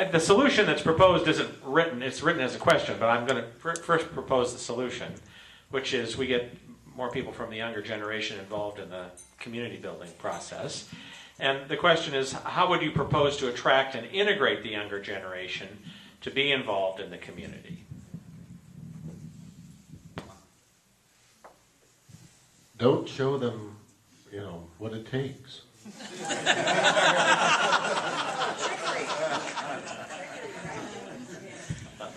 The solution that's proposed isn't written, it's written as a question, but I'm going to first propose the solution, which is we get more people from the younger generation involved in the community building process. And the question is, how would you propose to attract and integrate the younger generation to be involved in the community? Don't show them, what it takes.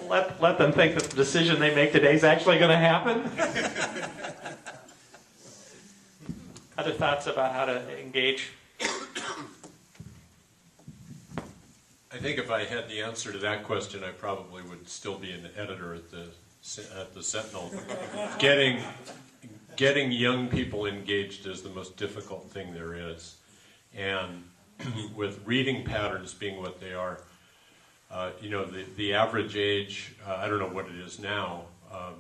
Let them think that the decision they make today is actually going to happen. Other thoughts about how to engage? I think if I had the answer to that question, I probably would still be an editor at the Sentinel. Getting young people engaged is the most difficult thing there is. And with reading patterns being what they are, the average age, I don't know what it is now,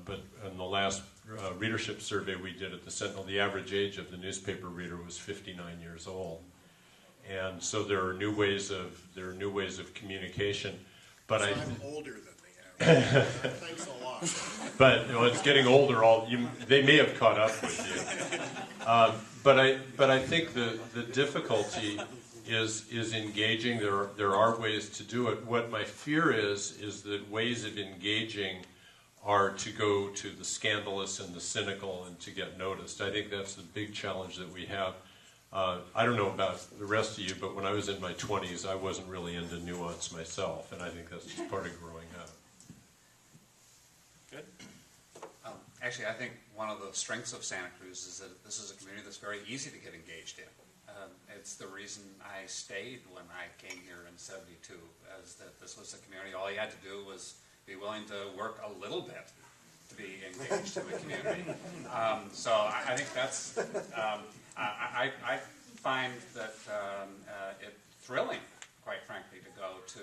but in the last readership survey we did at the Sentinel, the average age of the newspaper reader was 59 years old. And so there are new ways of communication. But I'm older than the average. Thanks a lot. But it's getting older. They may have caught up with you. But I think the difficulty is engaging. There are ways to do it. What my fear is that ways of engaging are to go to the scandalous and the cynical and to get noticed. I think that's the big challenge that we have. I don't know about the rest of you, but when I was in my 20s, I wasn't really into nuance myself, and I think that's just part of growing up. Good. Actually, I think one of the strengths of Santa Cruz is that this is a community that's very easy to get engaged in. It's the reason I stayed when I came here in '72, is that this was a community, all you had to do was be willing to work a little bit to be engaged in the community. So I think that's, I find that it's thrilling, quite frankly, to go to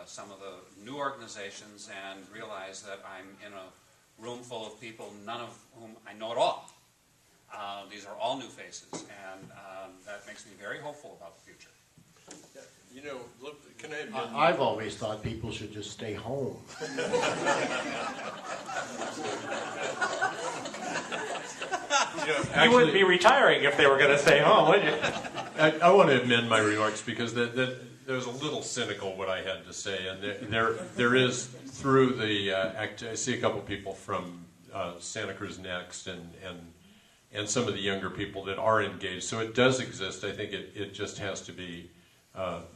some of the new organizations and realize that I'm in a room full of people, none of whom I know at all. These are all new faces, and that makes me very hopeful about the future. Look, can I admit, I've always thought people should just stay home. You wouldn't be retiring if they were going to stay home, would you? I want to amend my remarks because there's a little cynical what I had to say, and there is through the I see a couple people from Santa Cruz Next and some of the younger people that are engaged. So it does exist. I think it just has to be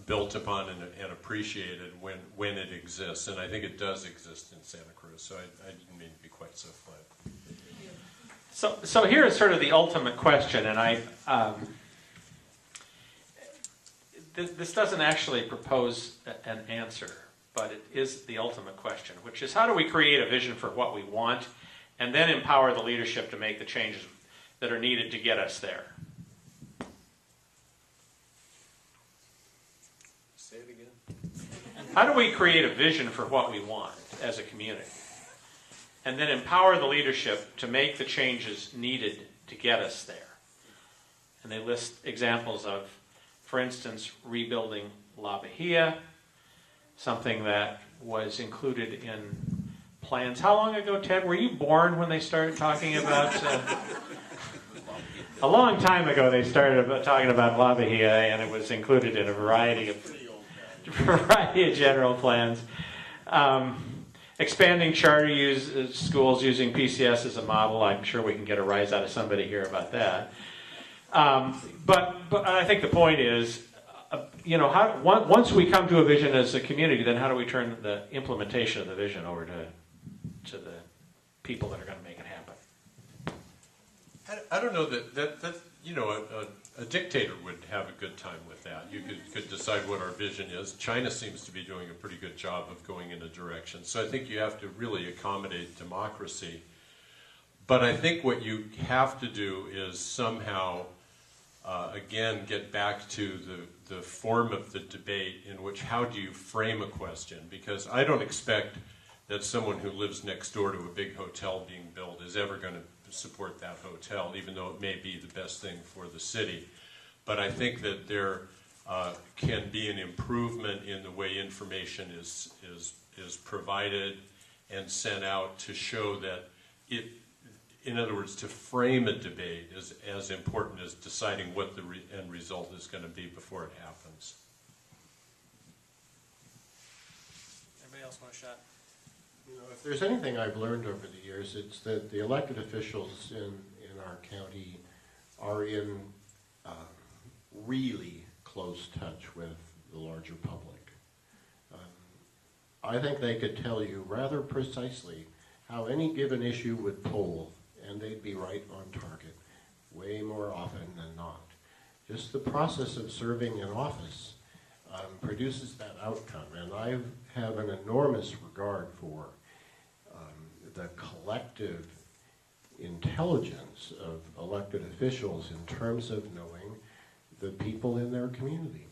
built upon and appreciated when it exists, and I think it does exist in Santa Cruz. So I didn't mean to be quite so flat. So here is sort of the ultimate question, and this doesn't actually propose an answer, but it is the ultimate question, which is how do we create a vision for what we want and then empower the leadership to make the changes that are needed to get us there? Say it again. How do we create a vision for what we want as a community and then empower the leadership to make the changes needed to get us there? And they list examples of, for instance, rebuilding La Bahia, something that was included in plans. How long ago, Ted? Were you born when they started talking about... a long time ago they started talking about La Bahia, and it was included in a variety of general plans. Expanding charter schools using PCS as a model. I'm sure we can get a rise out of somebody here about that. But I think the point is, once we come to a vision as a community, then how do we turn the implementation of the vision over to the people that are going to make it happen? I don't know that a dictator would have a good time with that. You could decide what our vision is. China seems to be doing a pretty good job of going in a direction. So I think you have to really accommodate democracy. But I think what you have to do is somehow, again, get back to the form of the debate in which how do you frame a question? Because I don't expect that someone who lives next door to a big hotel being built is ever going to support that hotel, even though it may be the best thing for the city. But I think that there can be an improvement in the way information is provided and sent out to show that it, in other words, to frame a debate is as important as deciding what the end result is going to be before it happens. Anybody else want a shot? You know, if there's anything I've learned over the years, it's that the elected officials in our county are in really close touch with the larger public. I think they could tell you rather precisely how any given issue would poll, and they'd be right on target way more often than not. Just the process of serving in office produces that outcome, and I have an enormous regard for the collective intelligence of elected officials in terms of knowing the people in their community.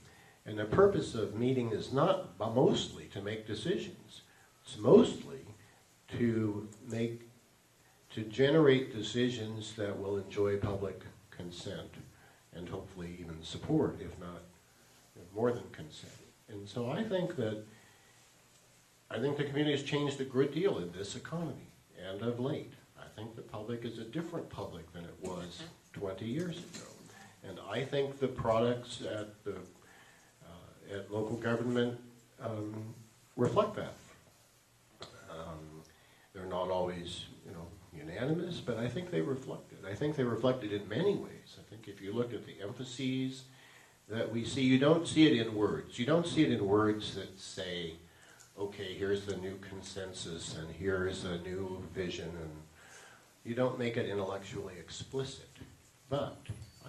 And the purpose of meeting is not mostly to make decisions. It's mostly to generate decisions that will enjoy public consent and hopefully even support, if not more than consent. And so I think the community has changed a good deal in this economy, and of late. I think the public is a different public than it was 20 years ago. And I think the products at local government reflect that. They're not always, unanimous, but I think they reflect it. I think they reflect it in many ways. I think if you look at the emphases that we see, you don't see it in words. You don't see it in words that say, okay, here's the new consensus and here's a new vision, and you don't make it intellectually explicit. But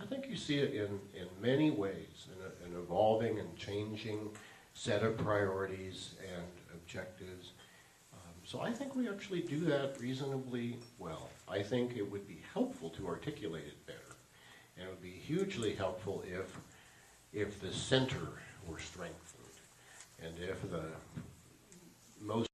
I think you see it in many ways, in an evolving and changing set of priorities and objectives. So I think we actually do that reasonably well. I think it would be helpful to articulate it better. And it would be hugely helpful if the center were strengthened and if the most